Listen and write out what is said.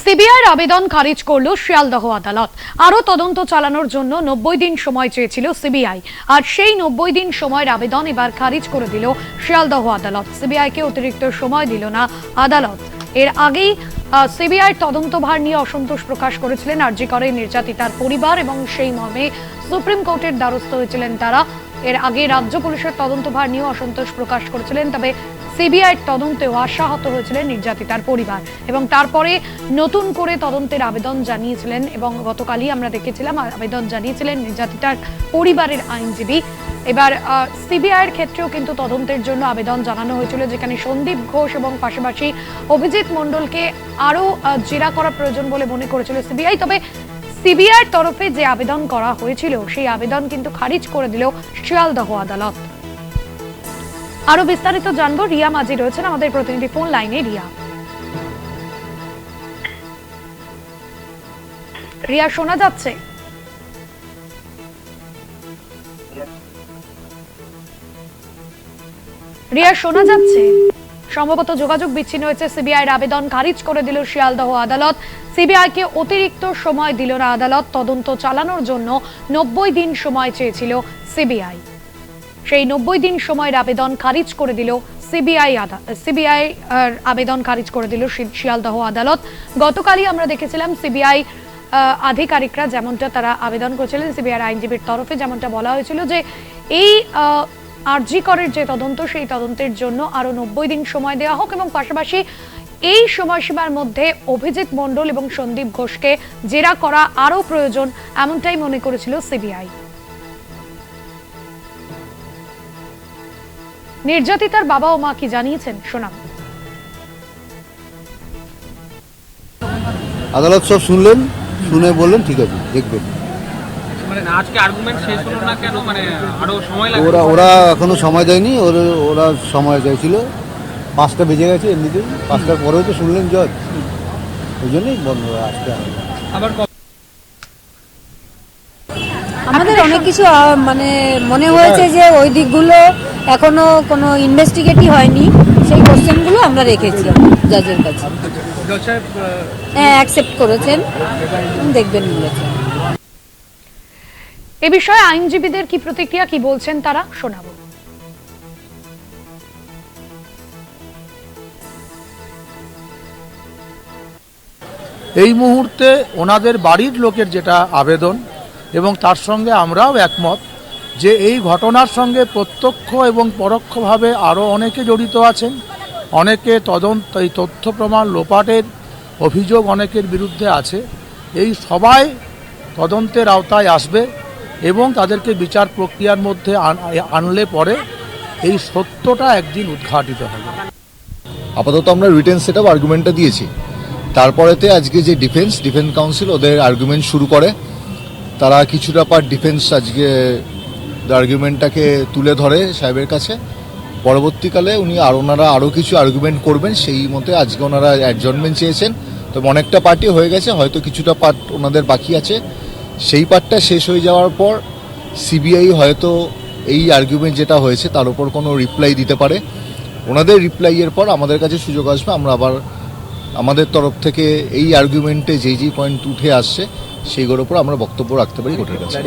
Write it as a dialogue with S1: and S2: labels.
S1: সিবিআইয়ের আবেদন খারিজ করল শিয়ালদহ আদালত। আরও তদন্ত চালানোর জন্য 90 দিন সময় চেয়েছিল সিবিআই, আর সেই 90 দিন সময়ের আবেদন এবার খারিজ করে দিল শিয়ালদহ আদালত। সিবিআইকে অতিরিক্ত সময় দিল না আদালত। এর আগেই সিবিআইয়ের তদন্তভার নিয়ে অসন্তোষ প্রকাশ করেছিলেন আরজি করে নির্যাতিতার পরিবার, এবং সেই মর্মে সুপ্রিম কোর্টের দ্বারস্থ হয়েছিলেন তারা। এর আগে রাজ্য পুলিশের তদন্তভার নিয়ে অসন্তোষ প্রকাশ করেছিলেন, তবে সিবিআইয়ের তদন্তেও আশাহত হয়েছিলেন নির্যাতিতার পরিবার, এবং তারপরে নতুন করে তদন্তের আবেদন জানিয়েছিলেন, এবং গতকালই আমরা দেখেছিলাম আবেদন জানিয়েছিলেন নির্যাতিতার পরিবারের আইনজীবী। এবার সিবিআইয়ের ক্ষেত্রেও কিন্তু তদন্তের জন্য আবেদন জানানো হয়েছিল, যেখানে সন্দীপ ঘোষ এবং পাশাপাশি অভিজিৎ মণ্ডলকে আরও জেরা করা প্রয়োজন বলে মনে করেছিল সিবিআই। তবে সিবিআইয়ের তরফে যে আবেদন করা হয়েছিল সেই আবেদন কিন্তু খারিজ করে দিল শিয়ালদহ আদালত। আরো বিস্তারিত জানবো, রিয়া মাঝি রয়েছেন আমাদের প্রতিনিধি ফোন লাইনে। রিয়া শোনা যাচ্ছে? রিয়া শোনা যাচ্ছে? সম্ভবত যোগাযোগ বিচ্ছিন্ন হয়েছে। সিবিআইয়ের আবেদন খারিজ করে দিল শিয়ালদহ আদালত। সিবিআইকে অতিরিক্ত সময় দিল না আদালত। তদন্ত চালানোর জন্য 90 দিন সময় চেয়েছিল সিবিআই, সেই 90 দিন সময়ের আবেদন খারিজ করে দিল সিবিআই আবেদন খারিজ করে দিল শিয়ালদহ আদালত। গতকালই আমরা দেখেছিলাম সিবিআই আধিকারিকরা যেমনটা তারা আবেদন করেছিলেন, সিবিআই আইনজীবীর তরফে যেমনটা বলা হয়েছিল যে এই আরজি করের যে তদন্ত সেই তদন্তের জন্য আরো 90 দিন সময় দেওয়া হোক, এবং পাশাপাশি এই সময়সীমার মধ্যে অভিজিৎ মণ্ডল এবং সন্দীপ ঘোষকে জেরা করা আরো প্রয়োজন, এমনটাই মনে করেছিল সিবিআই। নির্যাতিতার বাবা ও মা কি জানিয়েছেন শোনাব।
S2: আদালত সব শুনলেন, শুনে বললেন ঠিক আছে দেখবেন।
S3: মানে আজকে আর্গুমেন্ট শেষ হলো না কেন? মানে আরো সময় লাগবে?
S2: ওরা এখনো সময় দেয়নি, ওরা সময় চাইছিল। 5টা বেজে গেছে, এমনিতেই 5টার পরেও তো শুনলেন জজ, ওই জন্যই বন্ধ আজকে।
S3: আবার
S4: আমাদের অনেক কিছু মানে মনে হয়েছে যে ওই দিকগুলো এখনো কোনো ইনভেস্টিগেটই হয়নি, সেই কোশ্চেনগুলো আমরা রেখেছি জজের কাছে। হ্যাঁ, অ্যাকসেপ্ট করেছেন, দেখবেন বলেছেন।
S1: এ বিষয়ে আইনজীবীদের কি প্রতিক্রিয়া, কি বলছেন তারা শোনাবো।
S5: এই মুহূর্তে ওনাদের বাড়ির লোকের যেটা আবেদন, এবং তার সঙ্গে আমরাও একমত যে এই ঘটনার সঙ্গে প্রত্যক্ষ এবং পরোক্ষভাবে আরও অনেকে জড়িত আছেন। অনেকে এই তথ্য প্রমাণ লোপাটের অভিযোগ অনেকের বিরুদ্ধে আছে। এই সবাই তদন্তের আওতায় আসবে এবং তাদেরকে বিচার প্রক্রিয়ার মধ্যে আনলে পরে এই সত্যটা একদিন উদ্ঘাটিত হবে।
S2: আপাতত আমরা রিটেন সেট আপ আর্গুমেন্টটা দিয়েছি, তারপরেতে আজকে যে ডিফেন্স কাউন্সিল ওদের আর্গুমেন্ট শুরু করে, তারা কিছুটা পার্ট ডিফেন্স আজকে আর্গুমেন্টটাকে তুলে ধরে সাহেবের কাছে। পরবর্তীকালে ওনারা আরও কিছু আর্গুমেন্ট করবেন, সেই মতে আজকে ওনারা অ্যাডজর্নমেন্ট চেয়েছেন। তো অনেকটা পার্টি হয়ে গেছে, হয়তো কিছুটা পার্ট ওনাদের বাকি আছে। সেই পার্টটা শেষ হয়ে যাওয়ার পর সিবিআই হয়তো এই আর্গুমেন্ট যেটা হয়েছে তার উপর কোনো রিপ্লাই দিতে পারে। ওনাদের রিপ্লাইয়ের পর আমাদের কাছে সুযোগ আসবে, আমরা আবার আমাদের তরফ থেকে এই আর্গুমেন্টে যেই পয়েন্ট উঠে আসছে সেইগুলোর উপর আমরা বক্তব্য রাখতে পারি কোর্টের কাছে।